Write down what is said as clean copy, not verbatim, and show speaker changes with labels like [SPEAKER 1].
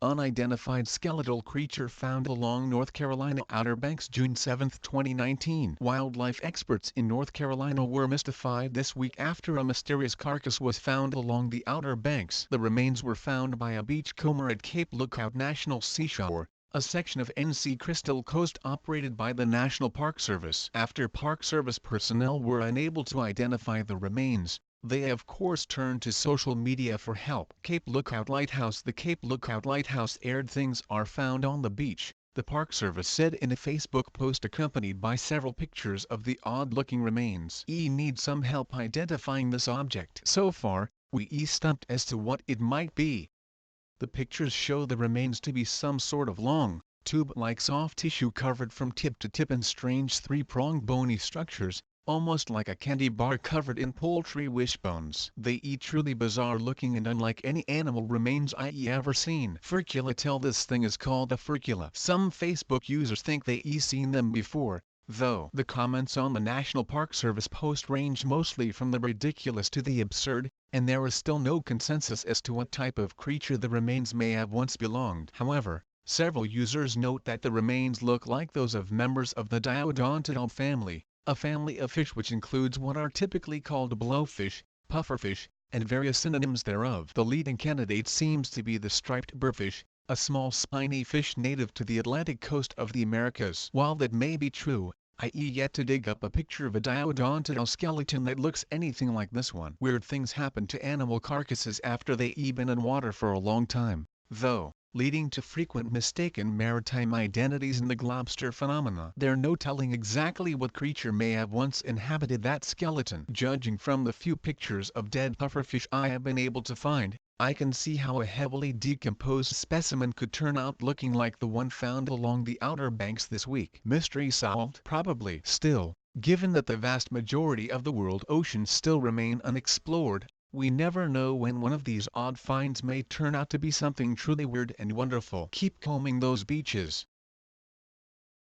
[SPEAKER 1] Unidentified skeletal creature found along North Carolina Outer Banks June 7, 2019. Wildlife experts in North Carolina were mystified this week after a mysterious carcass was found along the Outer Banks. The remains were found by a beachcomber at Cape Lookout National Seashore, a section of NC Crystal Coast operated by the National Park Service. After Park Service personnel were unable to identify the remains, they of course turned to social media for help. Cape Lookout Lighthouse. The Cape Lookout Lighthouse aired things are found on the beach, the Park Service said in a Facebook post accompanied by several pictures of the odd-looking remains. Need some help identifying this object. So far, we stumped as to what it might be. The pictures show the remains to be some sort of long, tube-like soft tissue covered from tip to tip in strange three-pronged bony structures, almost like a candy bar covered in poultry wishbones. They truly bizarre looking and unlike any animal remains I ever seen. Furcula. This thing is called a furcula. Some Facebook users think they seen them before, though the comments on the National Park Service post range mostly from the ridiculous to the absurd, and there is still no consensus as to what type of creature the remains may have once belonged. However, several users note that the remains look like those of members of the Diodontidae family, a family of fish which includes what are typically called blowfish, pufferfish, and various synonyms thereof. The leading candidate seems to be the striped burrfish, a small spiny fish native to the Atlantic coast of the Americas. While that may be true, I yet to dig up a picture of a Diodontidae skeleton that looks anything like this one. Weird things happen to animal carcasses after they've been in water for a long time, though, leading to frequent mistaken maritime identities and the globster phenomena. There's no telling exactly what creature may have once inhabited that skeleton. Judging from the few pictures of dead pufferfish I have been able to find, I can see how a heavily decomposed specimen could turn out looking like the one found along the Outer Banks this week. Mystery solved? Probably. Still, given that the vast majority of the world oceans still remain unexplored, we never know when one of these odd finds may turn out to be something truly weird and wonderful. Keep combing those beaches.